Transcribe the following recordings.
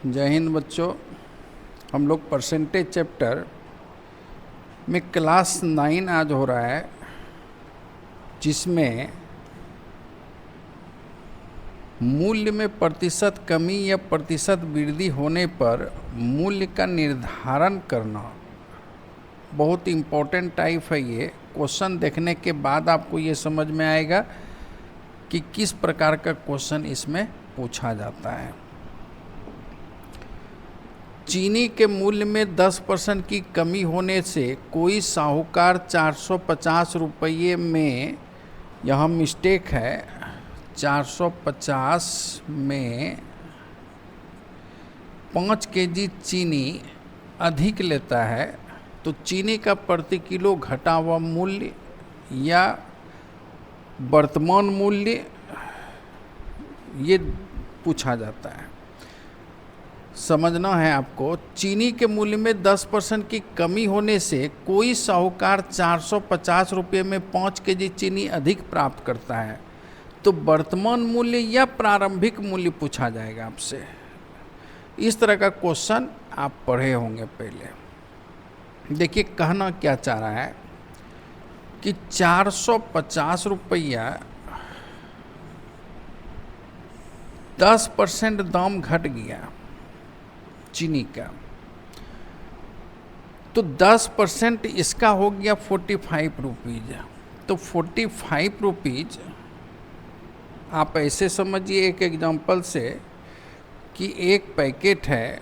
जय हिंद बच्चों। हम लोग परसेंटेज चैप्टर में क्लास 9 आज हो रहा है, जिसमें मूल्य में प्रतिशत कमी या प्रतिशत वृद्धि होने पर मूल्य का निर्धारण करना बहुत इम्पोर्टेंट टाइप है। ये क्वेश्चन देखने के बाद आपको ये समझ में आएगा कि किस प्रकार का क्वेश्चन इसमें पूछा जाता है। चीनी के मूल्य में 10% की कमी होने से कोई साहूकार 450 रुपये में, यह मिस्टेक है, 450 में 5 केजी चीनी अधिक लेता है, तो चीनी का प्रति किलो घटा हुआ मूल्य या वर्तमान मूल्य ये पूछा जाता है। समझना है आपको। चीनी के मूल्य में 10% की कमी होने से कोई साहूकार 450 रुपये में 5 केजी चीनी अधिक प्राप्त करता है, तो वर्तमान मूल्य या प्रारंभिक मूल्य पूछा जाएगा आपसे। इस तरह का क्वेश्चन आप पढ़े होंगे पहले। देखिए कहना क्या चाह रहा है कि 450 रुपया 10% दाम घट गया चीनी का, तो 10% इसका हो गया 45 रुपीज़। तो 45 रुपीज़ आप ऐसे समझिए एक एग्जांपल से कि एक पैकेट है,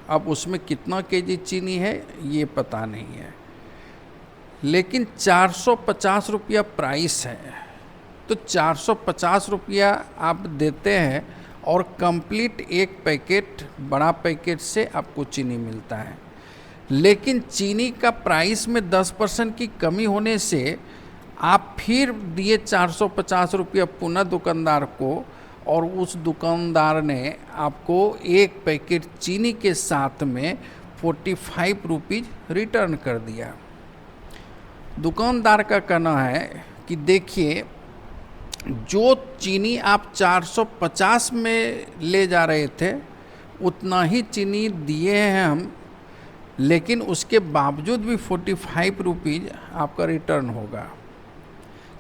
अब उसमें कितना केजी चीनी है ये पता नहीं है, लेकिन 450 रुपया प्राइस है, तो 450 रुपया आप देते हैं और कंप्लीट एक पैकेट, बड़ा पैकेट से आपको चीनी मिलता है। लेकिन चीनी का प्राइस में 10% की कमी होने से आप फिर दिए 450 रुपया पुनः दुकानदार को, और उस दुकानदार ने आपको एक पैकेट चीनी के साथ में 45 रुपीज़ रिटर्न कर दिया। दुकानदार का कहना है कि देखिए, जो चीनी आप 450 में ले जा रहे थे उतना ही चीनी दिए हैं हम, लेकिन उसके बावजूद भी 45 रुपीज़ आपका रिटर्न होगा,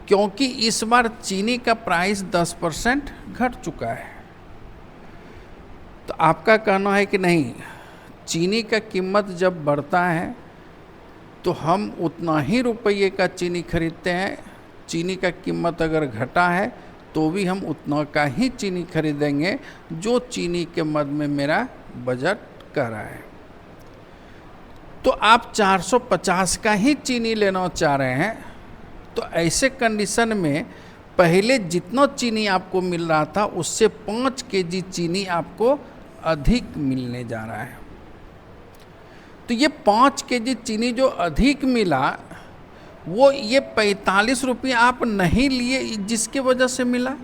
क्योंकि इस बार चीनी का प्राइस 10% घट चुका है। तो आपका कहना है कि नहीं, चीनी का कीमत जब बढ़ता है तो हम उतना ही रुपये का चीनी खरीदते हैं, चीनी का कीमत अगर घटा है तो भी हम उतना का ही चीनी खरीदेंगे जो चीनी के मद में मेरा बजट कह रहा है। तो आप 450 का ही चीनी लेना चाह रहे हैं, तो ऐसे कंडीशन में पहले जितना चीनी आपको मिल रहा था उससे 5 केजी चीनी आपको अधिक मिलने जा रहा है। तो ये 5 केजी चीनी जो अधिक मिला, वो ये 45 रुपये आप नहीं लिए जिसके वजह से मिला।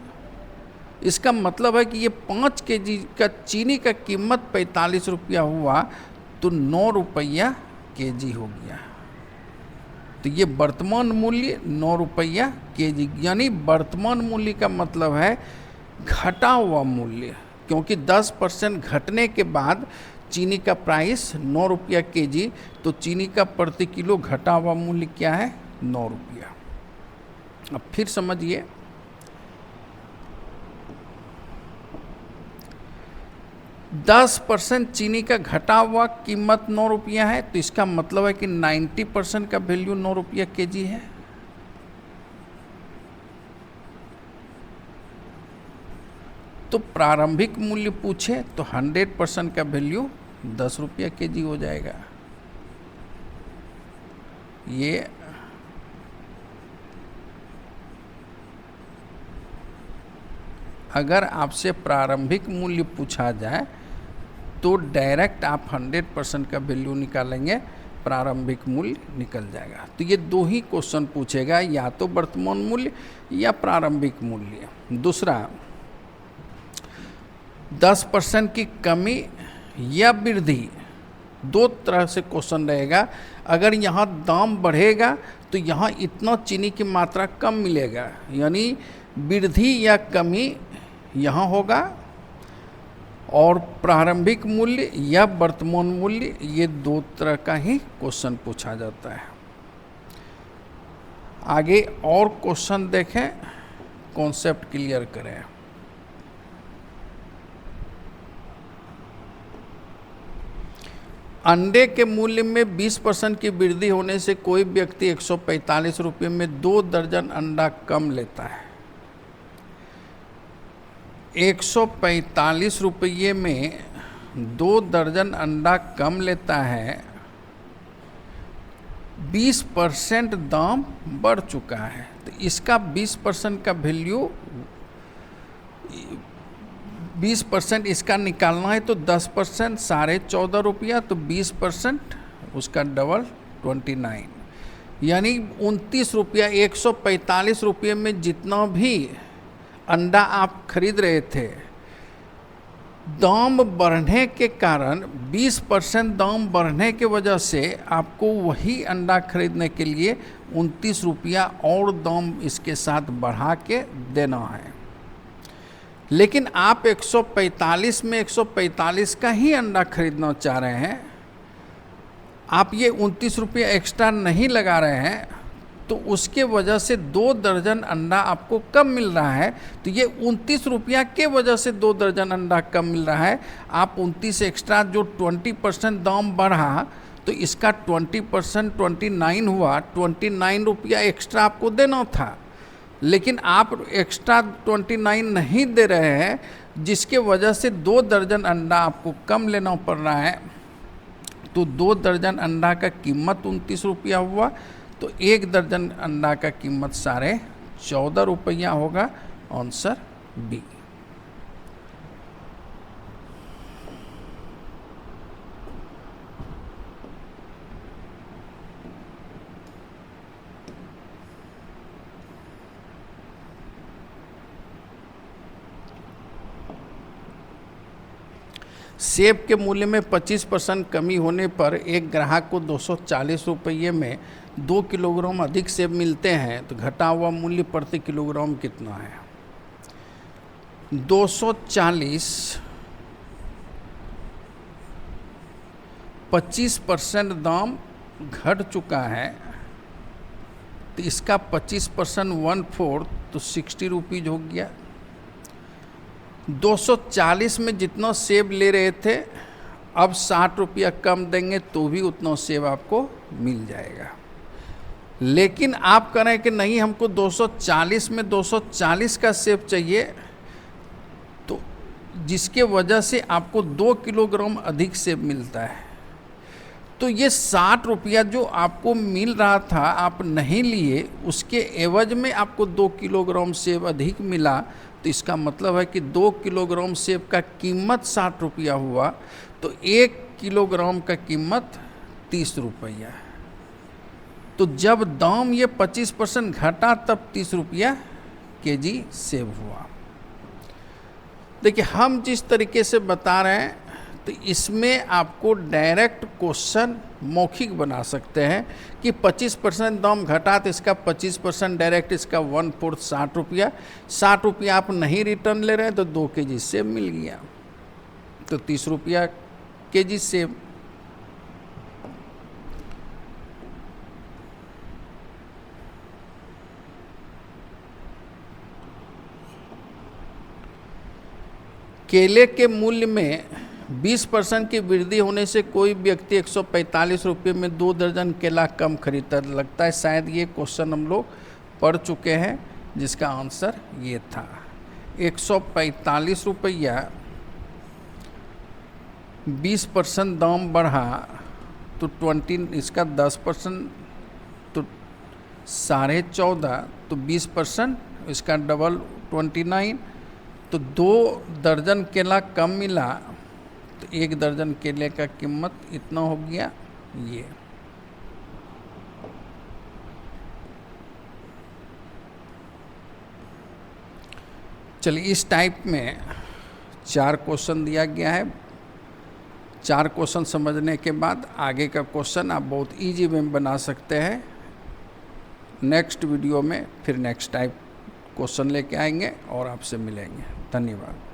इसका मतलब है कि ये 5 केजी का चीनी का कीमत 45 रुपया हुआ, तो 9 रुपया केजी हो गया। तो ये वर्तमान मूल्य 9 रुपया केजी, यानी वर्तमान मूल्य का मतलब है घटा हुआ मूल्य, क्योंकि 10% घटने के बाद चीनी का प्राइस 9 रुपया केजी, तो चीनी का प्रति किलो घटा हुआ मूल्य क्या है? 9 रुपया। अब फिर समझिए, दस 10% चीनी का घटा हुआ कीमत 9 रुपया है, तो इसका मतलब है कि 90% का वैल्यू 9 रुपया केजी है। तो प्रारंभिक मूल्य पूछे तो 100% का वैल्यू 10 रुपया केजी हो जाएगा। ये अगर आपसे प्रारंभिक मूल्य पूछा जाए तो डायरेक्ट आप 100% का वैल्यू निकालेंगे, प्रारंभिक मूल्य निकल जाएगा। तो ये दो ही क्वेश्चन पूछेगा, या तो वर्तमान मूल्य या प्रारंभिक मूल्य। दूसरा, 10% की कमी या वृद्धि, दो तरह से क्वेश्चन रहेगा। अगर यहाँ दाम बढ़ेगा तो यहाँ इतना चीनी की मात्रा कम मिलेगा, यानी वृद्धि या कमी यहाँ होगा, और प्रारंभिक मूल्य या वर्तमान मूल्य, ये दो तरह का ही क्वेश्चन पूछा जाता है। आगे और क्वेश्चन देखें, कॉन्सेप्ट क्लियर करें। अंडे के मूल्य में 20% की वृद्धि होने से कोई व्यक्ति 145 रुपये में 2 दर्जन अंडा कम लेता है। 145 रुपये में 2 दर्जन अंडा कम लेता है, 20% दाम बढ़ चुका है, तो इसका 20% का वैल्यू 20% इसका निकालना है, तो 10% 14.5 रुपया, तो 20% उसका डबल 29, यानी 29 रुपया। 145 रुपये में जितना भी अंडा आप खरीद रहे थे, दाम बढ़ने के कारण 20% दाम बढ़ने के वजह से आपको वही अंडा खरीदने के लिए 29 रुपया और दाम इसके साथ बढ़ा के देना है। लेकिन आप 145 में 145 का ही अंडा खरीदना चाह रहे हैं, आप ये 29 रुपया एक्स्ट्रा नहीं लगा रहे हैं, तो उसके वजह से 2 दर्जन अंडा आपको कम मिल रहा है। तो ये 29 रुपया के वजह से 2 दर्जन अंडा कम मिल रहा है। आप 29 एक्स्ट्रा जो 20% दाम बढ़ा, तो इसका 20% 29 हुआ, 29 रुपया एक्स्ट्रा आपको देना था, लेकिन आप एक्स्ट्रा 29 नहीं दे रहे हैं, जिसके वजह से 2 दर्जन अंडा आपको कम लेना पड़ रहा है। तो 2 दर्जन अंडा का कीमत 29 रुपया हुआ, तो 1 दर्जन अंडा का कीमत 14.5 रुपया होगा। Answer B. सेब के मूल्य में 25% कमी होने पर एक ग्राहक को 240 रुपये में 2 किलोग्राम अधिक सेब मिलते हैं, तो घटा हुआ मूल्य प्रति किलोग्राम कितना है? 240 25% दाम घट चुका है, तो इसका 25% 1/4, तो 60 रुपीज़ हो गया। 240 में जितना सेब ले रहे थे, अब 60 रुपया कम देंगे तो भी उतना सेब आपको मिल जाएगा। लेकिन आप कह रहे हैं कि नहीं, हमको 240 में 240 का सेब चाहिए, तो जिसके वजह से आपको 2 किलोग्राम अधिक सेब मिलता है। तो ये 60 रुपया जो आपको मिल रहा था, आप नहीं लिए, उसके एवज में आपको 2 किलोग्राम सेब अधिक मिला, तो इसका मतलब है कि 2 किलोग्राम सेब का कीमत 60 रुपया हुआ, तो 1 किलोग्राम का कीमत 30 रुपया। तो जब दाम ये 25% घटा, तब 30 रुपया केजी सेब हुआ। देखिए, हम जिस तरीके से बता रहे हैं, तो इसमें आपको डायरेक्ट क्वेश्चन मौखिक बना सकते हैं कि 25% दाम घटा, तो इसका 25% डायरेक्ट, इसका 1/4 60 रुपया। 60 रुपया आप नहीं रिटर्न ले रहे हैं, तो 2 केजी सेब मिल गया, तो 30 रुपया केजी सेब। केले के मूल्य में 20% की वृद्धि होने से कोई व्यक्ति 145 रुपये में 2 दर्जन केला कम खरीदता। लगता है शायद ये क्वेश्चन हम लोग पढ़ चुके हैं, जिसका आंसर ये था। 145 रुपया, 20% दाम बढ़ा, तो 20, इसका 10%, तो 14.5, तो 20%, इसका डबल 29, तो 2 दर्जन केला कम मिला, तो 1 दर्जन केले का कीमत इतना हो गया ये। चलिए, इस टाइप में 4 क्वेश्चन दिया गया है। 4 क्वेश्चन समझने के बाद आगे का क्वेश्चन आप बहुत इजी में बना सकते हैं। नेक्स्ट वीडियो में फिर नेक्स्ट टाइप क्वेश्चन लेके आएंगे और आपसे मिलेंगे। धन्यवाद।